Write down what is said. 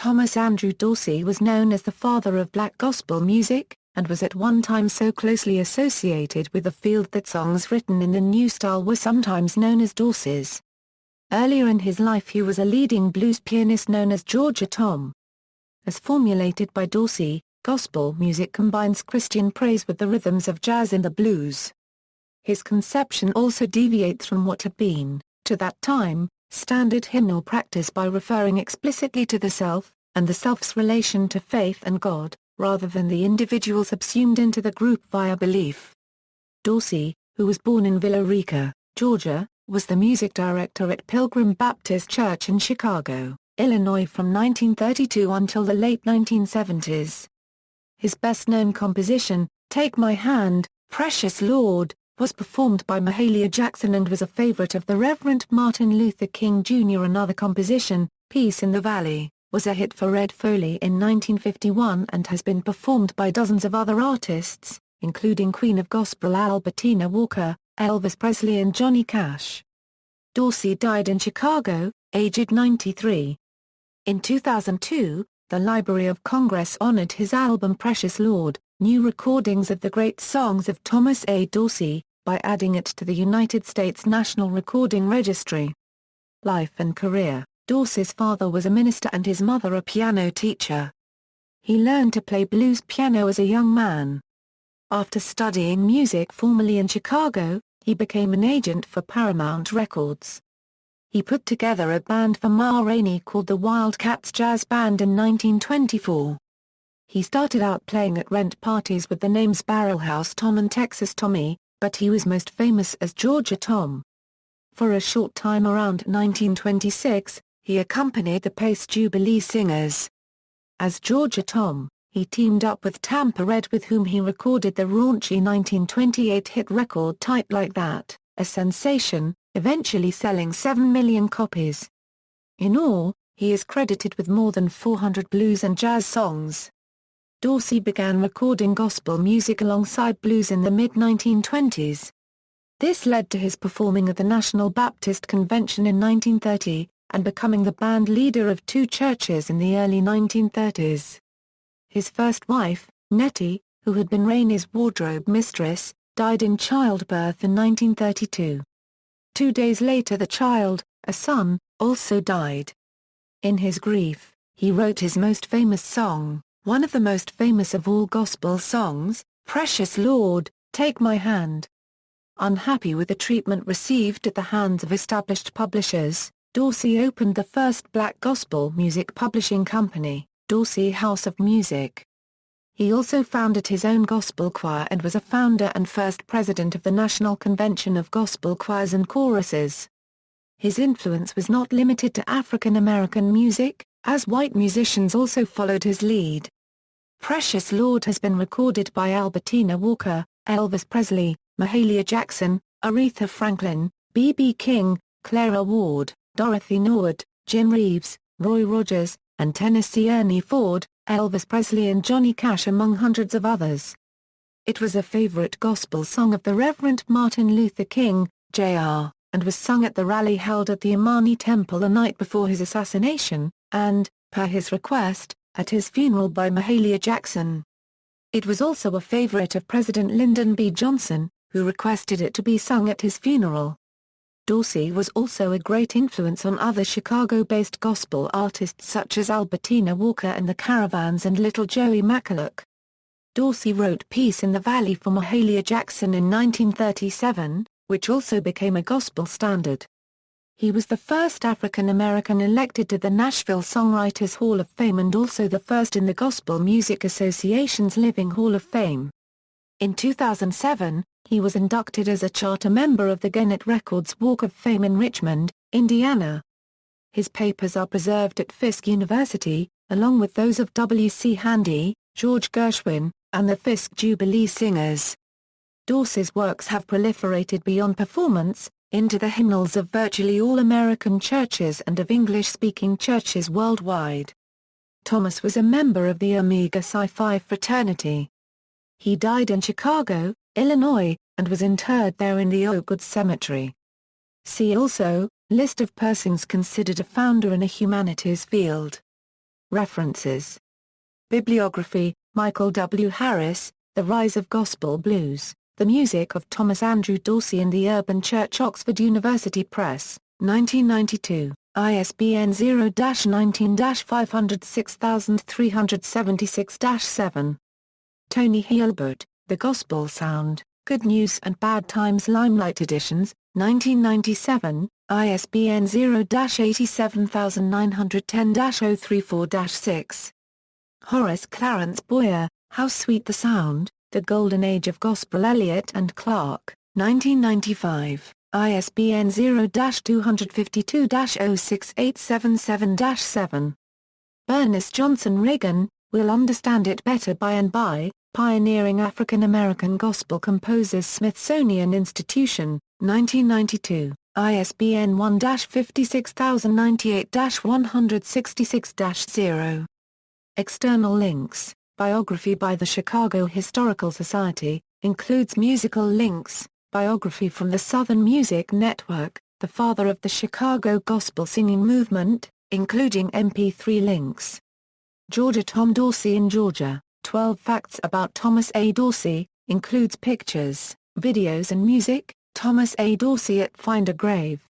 Thomas Andrew Dorsey was known as the father of black gospel music, and was at one time so closely associated with the field that songs written in the new style were sometimes known as dorseys. Earlier in his life he was a leading blues pianist known as Georgia Tom. As formulated by Dorsey, gospel music combines Christian praise with the rhythms of jazz and the blues. His conception also deviates from what had been, to that time, standard hymnal practice by referring explicitly to the self, and the self's relation to faith and God, rather than the individual subsumed into the group via belief. Dorsey, who was born in Villa Rica, Georgia, was the music director at Pilgrim Baptist Church in Chicago, Illinois from 1932 until the late 1970s. His best-known composition, Take My Hand, Precious Lord, was performed by Mahalia Jackson and was a favorite of the Reverend Martin Luther King Jr. Another composition, Peace in the Valley, was a hit for Red Foley in 1951 and has been performed by dozens of other artists, including Queen of Gospel Albertina Walker, Elvis Presley and Johnny Cash. Dorsey died in Chicago, aged 93. In 2002, the Library of Congress honored his album Precious Lord, New Recordings of the Great Songs of Thomas A. Dorsey, by adding it to the United States National Recording Registry. Life and career. Dorsey's father was a minister and his mother a piano teacher. He learned to play blues piano as a young man. After studying music formally in Chicago, he became an agent for Paramount Records. He put together a band for Ma Rainey called the Wildcats Jazz Band in 1924. He started out playing at rent parties with the names Barrelhouse Tom and Texas Tommy, but he was most famous as Georgia Tom. For a short time around 1926, he accompanied the Pace Jubilee Singers. As Georgia Tom, he teamed up with Tampa Red with whom he recorded the raunchy 1928 hit record Type Like That, a sensation, eventually selling 7 million copies. In all, he is credited with more than 400 blues and jazz songs. Dorsey began recording gospel music alongside blues in the mid-1920s. This led to his performing at the National Baptist Convention in 1930, and becoming the band leader of two churches in the early 1930s. His first wife, Nettie, who had been Rainey's wardrobe mistress, died in childbirth in 1932. 2 days later the child, a son, also died. In his grief, he wrote his most famous song, one of the most famous of all gospel songs, Precious Lord, Take My Hand. Unhappy with the treatment received at the hands of established publishers, Dorsey opened the first black gospel music publishing company, Dorsey House of Music. He also founded his own gospel choir and was a founder and first president of the National Convention of Gospel Choirs and Choruses. His influence was not limited to African American music, as white musicians also followed his lead. Precious Lord has been recorded by Albertina Walker, Elvis Presley, Mahalia Jackson, Aretha Franklin, B.B. King, Clara Ward, Dorothy Norwood, Jim Reeves, Roy Rogers, and Tennessee Ernie Ford, Elvis Presley and Johnny Cash among hundreds of others. It was a favorite gospel song of the Reverend Martin Luther King, Jr., and was sung at the rally held at the Imani Temple the night before his assassination, and, per his request, at his funeral by Mahalia Jackson. It was also a favorite of President Lyndon B. Johnson, who requested it to be sung at his funeral. Dorsey was also a great influence on other Chicago-based gospel artists such as Albertina Walker and the Caravans and Little Joey McCulloch. Dorsey wrote Peace in the Valley for Mahalia Jackson in 1937, which also became a gospel standard. He was the first African-American elected to the Nashville Songwriters Hall of Fame and also the first in the Gospel Music Association's Living Hall of Fame. In 2007, he was inducted as a charter member of the Gannett Records Walk of Fame in Richmond, Indiana. His papers are preserved at Fisk University, along with those of W. C. Handy, George Gershwin, and the Fisk Jubilee Singers. Dorsey's works have proliferated beyond performance, into the hymnals of virtually all American churches and of English-speaking churches worldwide. Thomas was a member of the Omega Psi Phi fraternity. He died in Chicago, Illinois, and was interred there in the Oakwood Cemetery. See also, List of persons considered a founder in a humanities field. References. Bibliography: Michael W. Harris, The Rise of Gospel Blues, The Music of Thomas Andrew Dorsey and the Urban Church, Oxford University Press, 1992, ISBN 0-19-506376-7. Tony Hilbert, The Gospel Sound, Good News and Bad Times, Limelight Editions, 1997, ISBN 0-87910-034-6. Horace Clarence Boyer, How Sweet the Sound, The Golden Age of Gospel, Elliott and Clark, 1995, ISBN 0-252-06877-7. Bernice Johnson Reagan, We'll Understand It Better By and By, Pioneering African American Gospel Composers, Smithsonian Institution, 1992, ISBN 1-56098-166-0. External links: Biography by the Chicago Historical Society, includes musical links, biography from the Southern Music Network, the father of the Chicago Gospel Singing Movement, including MP3 links. Georgia: Tom Dorsey in Georgia, 12 Facts About Thomas A. Dorsey, includes pictures, videos and music. Thomas A. Dorsey at Find a Grave.